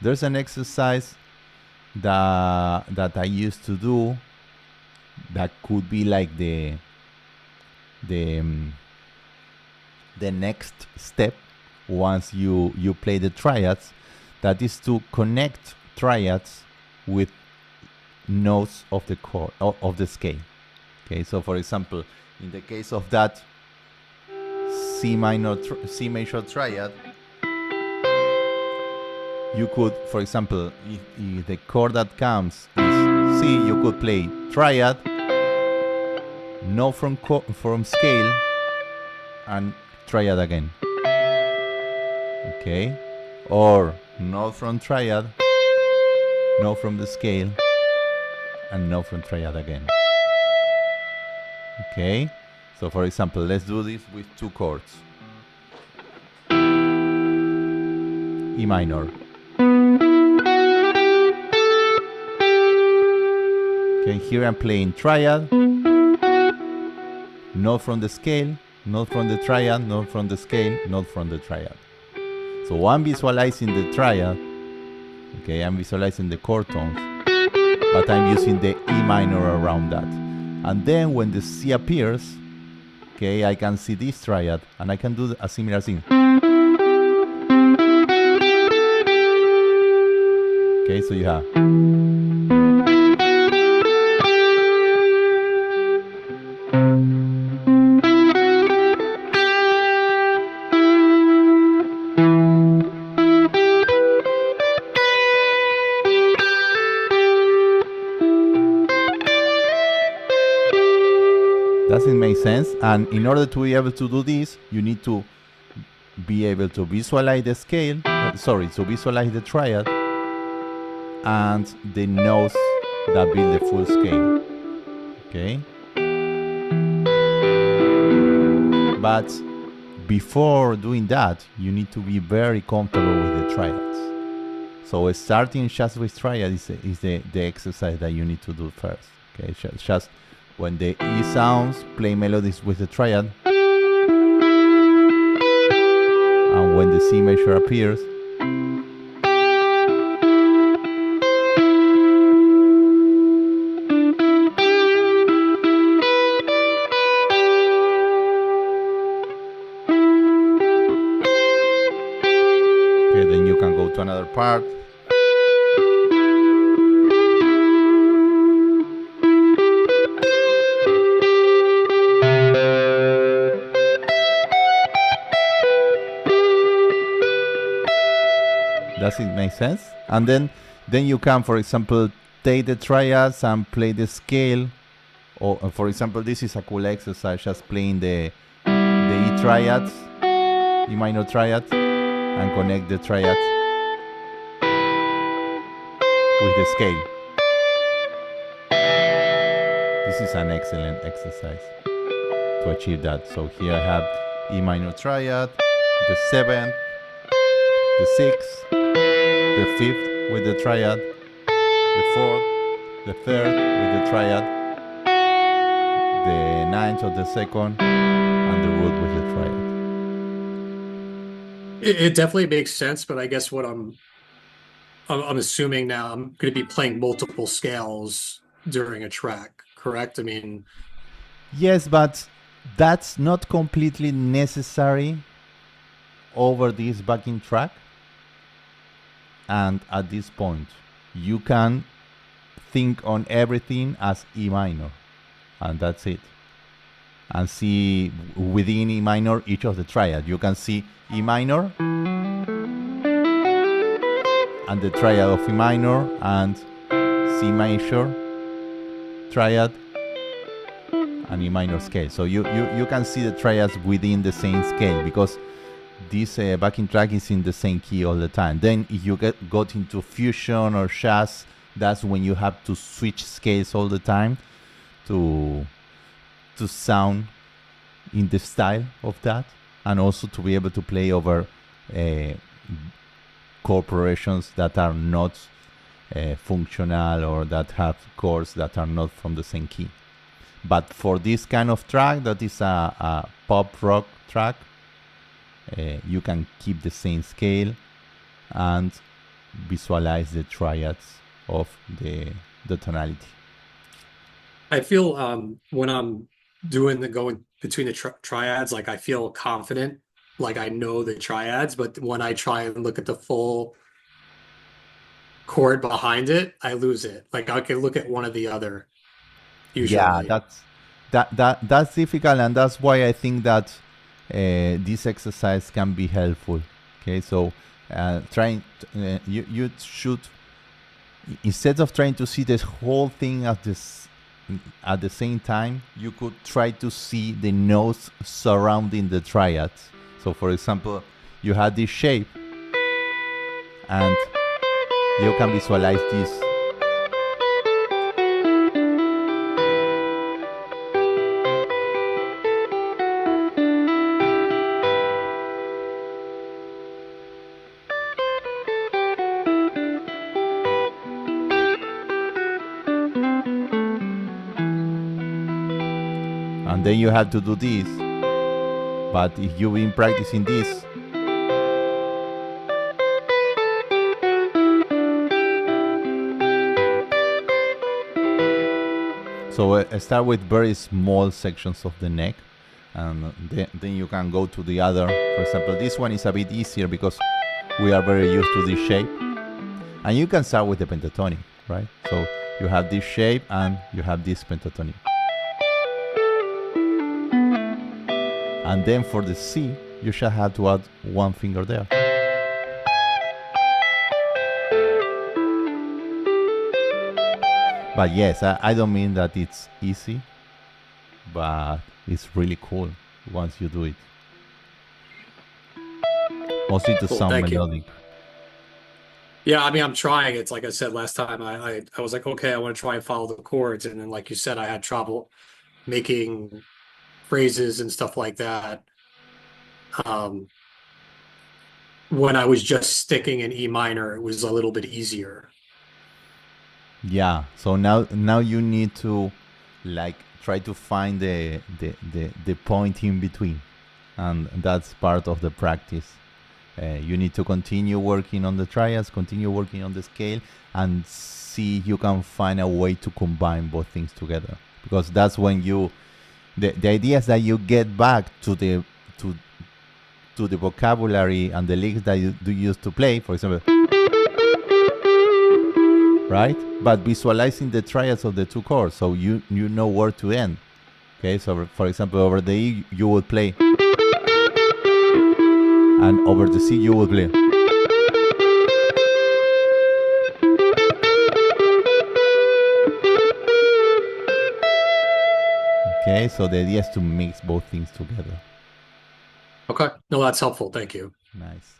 There's an exercise that I used to do that could be like the next step once you play the triads. That is to connect triads with notes of the chord of the scale. Okay, so for example, in the case of that C major triad, you could, for example, if the chord that comes is C, you could play triad, note from scale, and triad again. Okay, or note from triad, note from the scale, and note from triad again. Okay, so for example, let's do this with two chords. E minor. Okay, here I'm playing triad, note from the scale, note from the triad, note from the scale, note from the triad. So I'm visualizing the triad, okay, I'm visualizing the chord tones, but I'm using the E minor around that. And then when the C appears, okay, I can see this triad, and I can do a similar thing. Okay, so you have. Does it make sense? And in order to be able to do this, you need to be able to visualize the scale, to visualize the triad and the notes that build the full scale. Okay? But before doing that, you need to be very comfortable with the triads. So starting just with triad is the exercise that you need to do first. Okay, just when the E sounds, play melodies with the triad, and when the C major appears, okay, then you can go to another part. Does it make sense? And then you can, for example, take the triads and play the scale. Or for example, this is a cool exercise, just playing the E triads, E minor triads, and connect the triads with the scale. This is an excellent exercise to achieve that. So here I have E minor triad, the 7th, the 6th, the 5th with the triad, the 4th, the 3rd with the triad, the 9th or the 2nd, and the root with the triad. It definitely makes sense, but I guess what I'm assuming now, I'm going to be playing multiple scales during a track, correct? I mean, yes, but that's not completely necessary over this backing track. And at this point, you can think on everything as E minor, and that's it. And see within E minor each of the triad. You can see E minor and the triad of E minor and C major triad and E minor scale. So you can see the triads within the same scale, because this backing track is in the same key all the time. Then if you got into fusion or jazz, that's when you have to switch scales all the time to sound in the style of that, and also to be able to play over corporations that are not functional, or that have chords that are not from the same key. But for this kind of track, that is a pop rock track, you can keep the same scale and visualize the triads of the tonality. I feel when I'm doing the going between the triads, like I feel confident, like I know the triads, but when I try and look at the full chord behind it, I lose it. Like I can look at one or the other Yeah, usually. that's difficult, and that's why I think that this exercise can be helpful. Okay, so you should, instead of trying to see the whole thing at the same time, you could try to see the notes surrounding the triads. So, for example, you have this shape, and you can visualize this. And then you have to do this. But if you've been practicing this, so start with very small sections of the neck, and then you can go to the other. For example, this one is a bit easier because we are very used to this shape. And you can start with the pentatonic, right? So you have this shape and you have this pentatonic. And then for the C, you shall have to add one finger there. But yes, I don't mean that it's easy, but it's really cool once you do it. Mostly to sound melodic. Yeah, I mean, I'm trying. It's like I said last time, I was like, okay, I want to try and follow the chords. And then, like you said, I had trouble making phrases and stuff like that. When I was just sticking in E minor, it was a little bit easier. Yeah, so now you need to like try to find the point in between, and that's part of the practice. You need to continue working on the triads, continue working on the scale, and see if you can find a way to combine both things together. Because that's when the idea is that you get back to the vocabulary and the licks that you used to play, for example, right? But visualizing the triads of the two chords, so you know where to end. Okay, so for example, over the E you would play, and over the C you would play. Okay, so the idea is to mix both things together. Okay, no, that's helpful. Thank you. Nice.